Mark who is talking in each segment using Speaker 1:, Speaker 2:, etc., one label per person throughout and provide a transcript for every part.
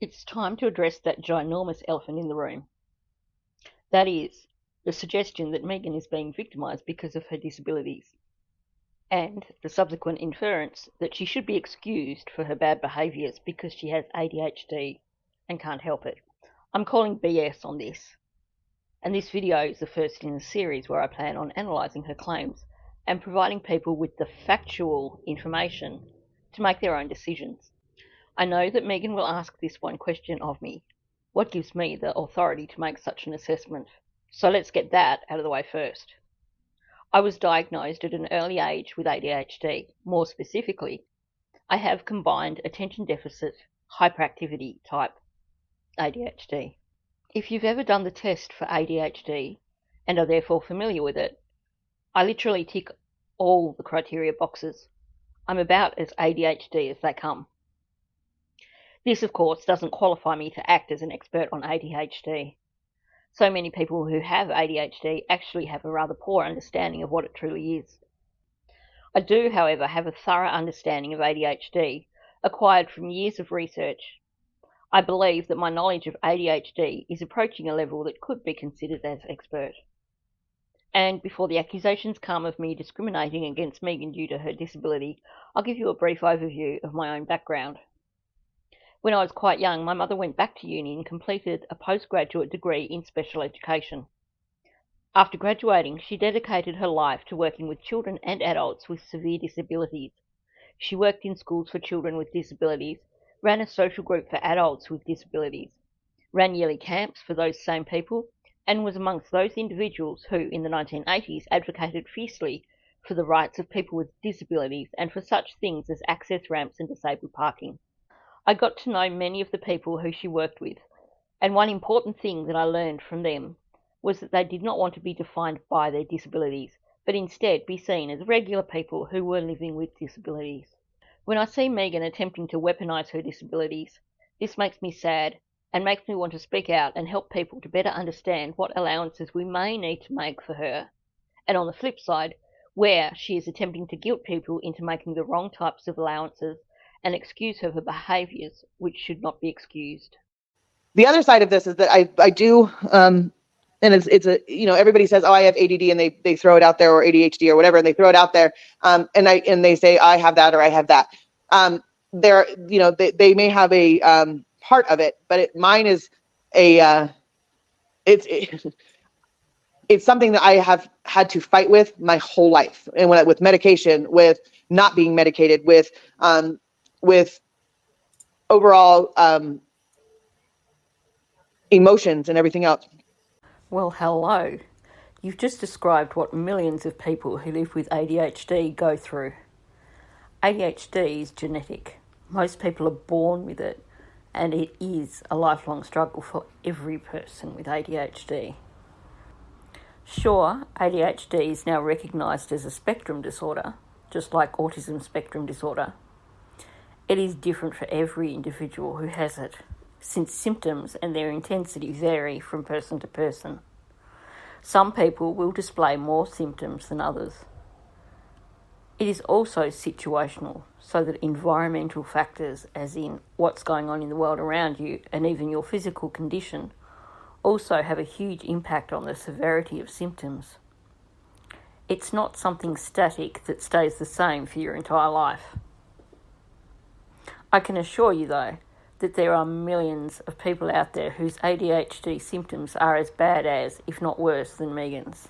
Speaker 1: It's time to address that ginormous elephant in the room. That is, the suggestion that Meghan is being victimised because of her disabilities, and the subsequent inference that she should be excused for her bad behaviours because she has ADHD and can't help it. I'm calling BS on this, and this video is the first in a series where I plan on analysing her claims and providing people with the factual information to make their own decisions. I know that Meghan will ask this one question of me. What gives me the authority to make such an assessment? So let's get that out of the way first. I was diagnosed at an early age with ADHD. More specifically, I have combined attention deficit hyperactivity type ADHD. If you've ever done the test for ADHD and are therefore familiar with it, I literally tick all the criteria boxes. I'm about as ADHD as they come. This, of course, doesn't qualify me to act as an expert on ADHD. So many people who have ADHD actually have a rather poor understanding of what it truly is. I do, however, have a thorough understanding of ADHD, acquired from years of research. I believe that my knowledge of ADHD is approaching a level that could be considered as expert. And before the accusations come of me discriminating against Meghan due to her disability, I'll give you a brief overview of my own background. When I was quite young, my mother went back to uni and completed a postgraduate degree in special education. After graduating, she dedicated her life to working with children and adults with severe disabilities. She worked in schools for children with disabilities, ran a social group for adults with disabilities, ran yearly camps for those same people, and was amongst those individuals who, in the 1980s, advocated fiercely for the rights of people with disabilities and for such things as access ramps and disabled parking. I got to know many of the people who she worked with, and one important thing that I learned from them was that they did not want to be defined by their disabilities, but instead be seen as regular people who were living with disabilities. When I see Meghan attempting to weaponise her disabilities, this makes me sad and makes me want to speak out and help people to better understand what allowances we may need to make for her, and on the flip side, where she is attempting to guilt people into making the wrong types of allowances and excuse her for behaviours which should not be excused.
Speaker 2: The other side of this is that I do, and it's a, everybody says, oh, I have ADD, and they throw it out there, or ADHD or whatever, and they throw it out there, and they say I have that or I have that. They may have a part of it, but mine is it's something that I have had to fight with my whole life, and with medication, with not being medicated, with overall emotions and everything else.
Speaker 1: Well, hello. You've just described what millions of people who live with ADHD go through. ADHD is genetic. Most people are born with it, and it is a lifelong struggle for every person with ADHD. Sure, ADHD is now recognised as a spectrum disorder, just like autism spectrum disorder. It is different for every individual who has it, since symptoms and their intensity vary from person to person. Some people will display more symptoms than others. It is also situational, so that environmental factors, as in what's going on in the world around you and even your physical condition, also have a huge impact on the severity of symptoms. It's not something static that stays the same for your entire life. I can assure you, though, that there are millions of people out there whose ADHD symptoms are as bad as, if not worse, than Meghan's.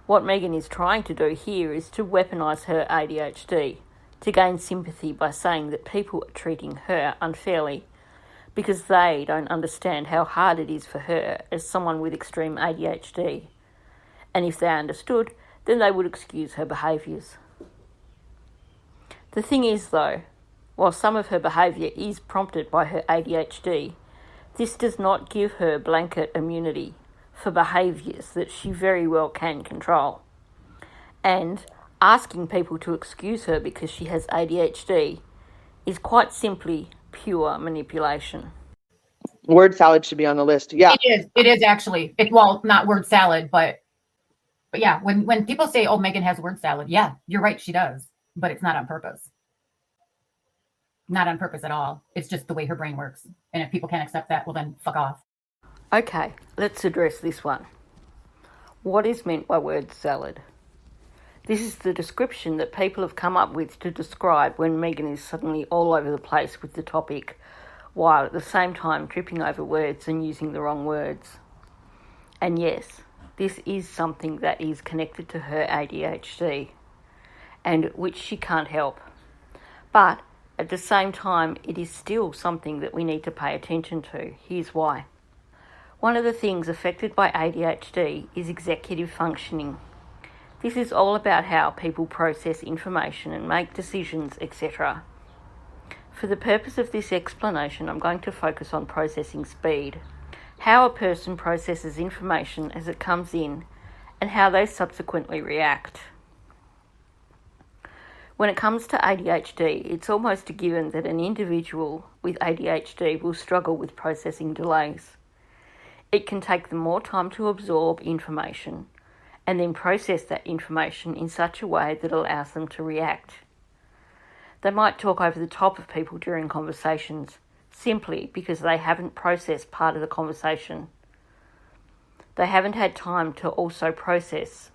Speaker 1: What Meghan is trying to do here is to weaponise her ADHD, to gain sympathy by saying that people are treating her unfairly because they don't understand how hard it is for her as someone with extreme ADHD. And if they understood, then they would excuse her behaviours. The thing is, though, while some of her behaviour is prompted by her ADHD, this does not give her blanket immunity for behaviours that she very well can control. And asking people to excuse her because she has ADHD is quite simply pure manipulation.
Speaker 2: Word salad should be on the list. Yeah.
Speaker 3: It is actually. Well, not word salad, but yeah, when people say, oh, Meghan has word salad, yeah, you're right, she does, but it's not on purpose. not on purpose at all. It's just the way her brain works. And if people can't accept that, well then fuck off.
Speaker 1: Okay, let's address this one. What is meant by word salad? This is the description that people have come up with to describe when Meghan is suddenly all over the place with the topic, while at the same time tripping over words and using the wrong words. And yes, this is something that is connected to her ADHD, and which she can't help. But at the same time, it is still something that we need to pay attention to. Here's why. One of the things affected by ADHD is executive functioning. This is all about how people process information and make decisions, etc. For the purpose of this explanation, I'm going to focus on processing speed, how a person processes information as it comes in, and how they subsequently react. When it comes to ADHD, it's almost a given that an individual with ADHD will struggle with processing delays. It can take them more time to absorb information and then process that information in such a way that allows them to react. They might talk over the top of people during conversations simply because they haven't processed part of the conversation. They haven't had time to also process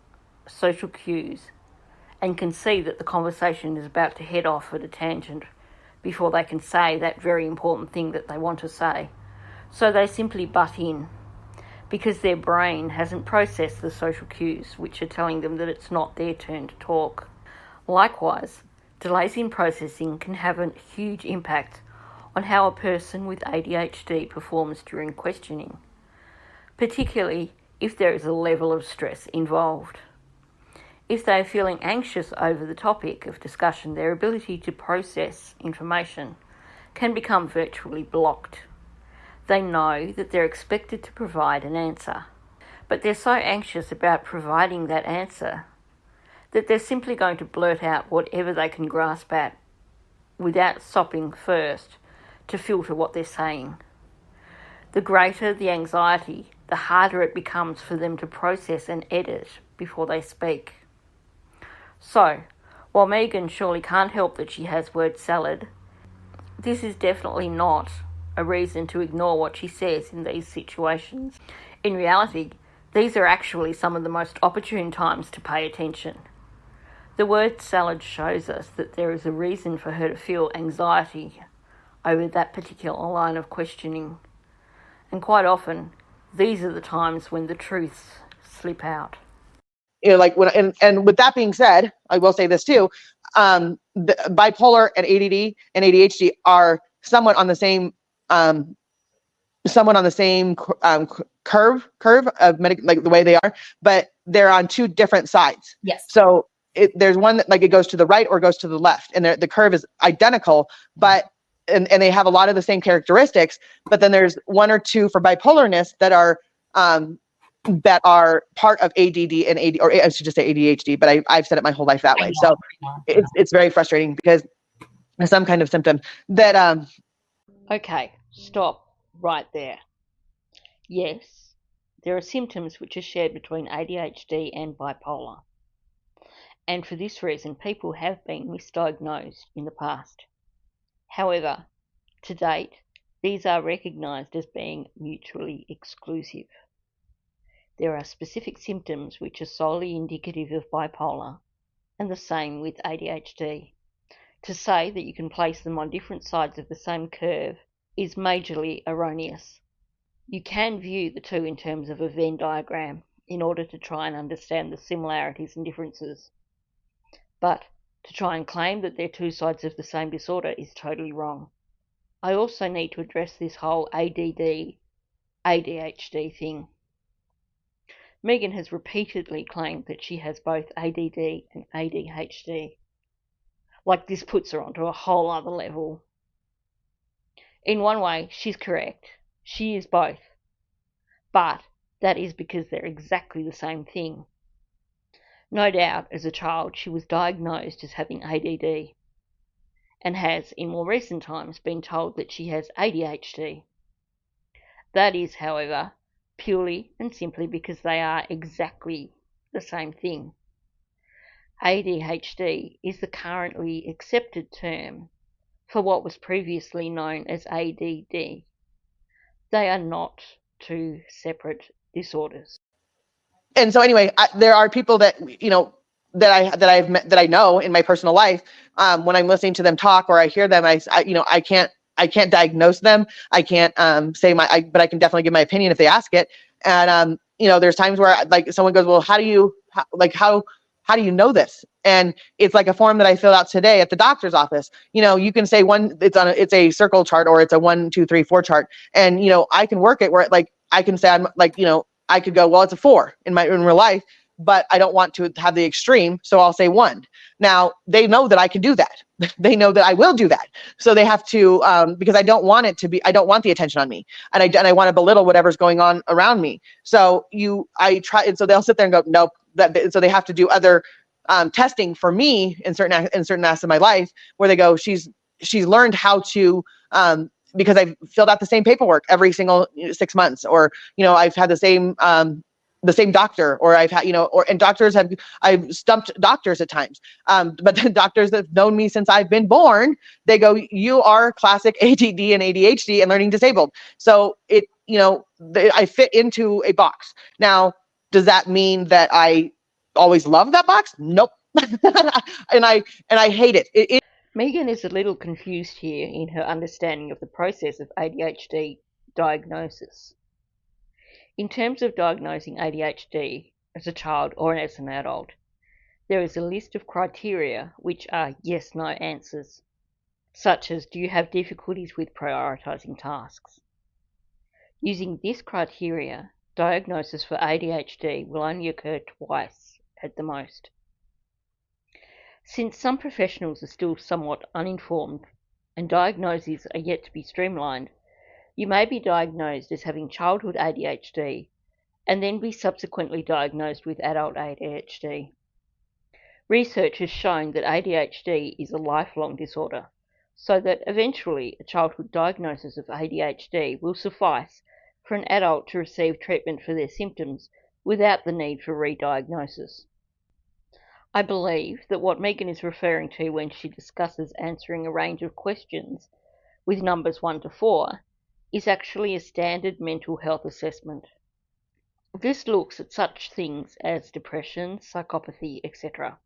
Speaker 1: social cues and can see that the conversation is about to head off at a tangent before they can say that very important thing that they want to say. So they simply butt in because their brain hasn't processed the social cues which are telling them that it's not their turn to talk. Likewise, delays in processing can have a huge impact on how a person with ADHD performs during questioning, particularly if there is a level of stress involved. If they are feeling anxious over the topic of discussion, their ability to process information can become virtually blocked. They know that they're expected to provide an answer, but they're so anxious about providing that answer that they're simply going to blurt out whatever they can grasp at without stopping first to filter what they're saying. The greater the anxiety, the harder it becomes for them to process and edit before they speak. So, while Meghan surely can't help that she has word salad, this is definitely not a reason to ignore what she says in these situations. In reality, these are actually some of the most opportune times to pay attention. The word salad shows us that there is a reason for her to feel anxiety over that particular line of questioning. And quite often, these are the times when the truths slip out.
Speaker 2: Like when, and with that being said, I will say this too, the bipolar and ADD and ADHD are somewhat on the same curve of like the way they are, but they're on two different sides.
Speaker 3: Yes.
Speaker 2: So there's one that like it goes to the right or goes to the left, and the curve is identical, but and they have a lot of the same characteristics. But then there's one or two for bipolarness that are part of ADD and AD, or I should just say ADHD, but I've said it my whole life that way. So it's very frustrating because there's some kind of symptom that
Speaker 1: Okay, stop right there. Yes, there are symptoms which are shared between ADHD and bipolar. And for this reason, people have been misdiagnosed in the past. However, to date, these are recognised as being mutually exclusive. There are specific symptoms which are solely indicative of bipolar, and the same with ADHD. To say that you can place them on different sides of the same curve is majorly erroneous. You can view the two in terms of a Venn diagram in order to try and understand the similarities and differences. But to try and claim that they're two sides of the same disorder is totally wrong. I also need to address this whole ADD, ADHD thing. Meghan has repeatedly claimed that she has both ADD and ADHD. Like this puts her onto a whole other level. In one way, she's correct. She is both. But that is because they're exactly the same thing. No doubt, as a child, she was diagnosed as having ADD and has, in more recent times, been told that she has ADHD. That is, however, purely and simply because they are exactly the same thing. ADHD is the currently accepted term for what was previously known as ADD. They are not two separate disorders.
Speaker 2: And so anyway, there are people that, that I know in my personal life, when I'm listening to them talk or I hear them, I can't diagnose them. I can't say but I can definitely give my opinion if they ask it. And there's times where like someone goes, well, how do you know this? And it's like a form that I filled out today at the doctor's office. You can say it's a circle chart or it's a 1, 2, 3, 4 chart. And, I can work it where I can say I'm I could go, well, it's a 4 in real life, but I don't want to have the extreme. So I'll say 1. Now they know that I can do that. They know that I will do that. So they have to, because I don't want I don't want the attention on me, and I want to belittle whatever's going on around me. So I try. And so they'll sit there and go, nope. So they have to do other testing for me in certain aspects of my life where they go, she's learned how to, because I've filled out the same paperwork every single 6 months, or, I've had the same doctor, or I've had, and I've stumped doctors at times. But the doctors that have known me since I've been born, they go, you are classic ADD and ADHD and learning disabled. So I fit into a box. Now, does that mean that I always love that box? Nope. and I hate it.
Speaker 1: Meghan is a little confused here in her understanding of the process of ADHD diagnosis. In terms of diagnosing ADHD as a child or as an adult, there is a list of criteria which are yes/no answers, such as, do you have difficulties with prioritizing tasks? Using this criteria, diagnosis for ADHD will only occur twice at the most. Since some professionals are still somewhat uninformed and diagnoses are yet to be streamlined, you may be diagnosed as having childhood ADHD and then be subsequently diagnosed with adult ADHD. Research has shown that ADHD is a lifelong disorder, so that eventually a childhood diagnosis of ADHD will suffice for an adult to receive treatment for their symptoms without the need for re-diagnosis. I believe that what Meghan is referring to when she discusses answering a range of questions with numbers 1 to 4 is actually a standard mental health assessment. This looks at such things as depression, psychopathy, etc.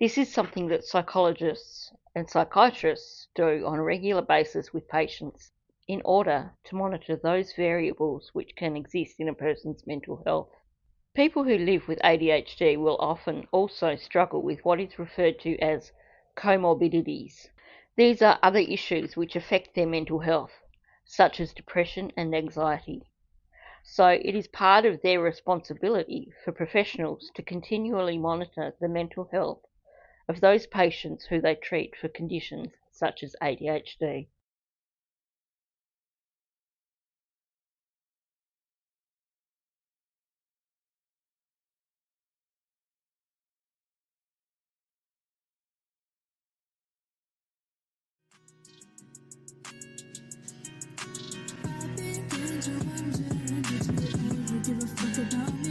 Speaker 1: This is something that psychologists and psychiatrists do on a regular basis with patients in order to monitor those variables which can exist in a person's mental health. People who live with ADHD will often also struggle with what is referred to as comorbidities. These are other issues which affect their mental health, such as depression and anxiety. So it is part of their responsibility for professionals to continually monitor the mental health of those patients who they treat for conditions such as ADHD.
Speaker 4: Give a fuck about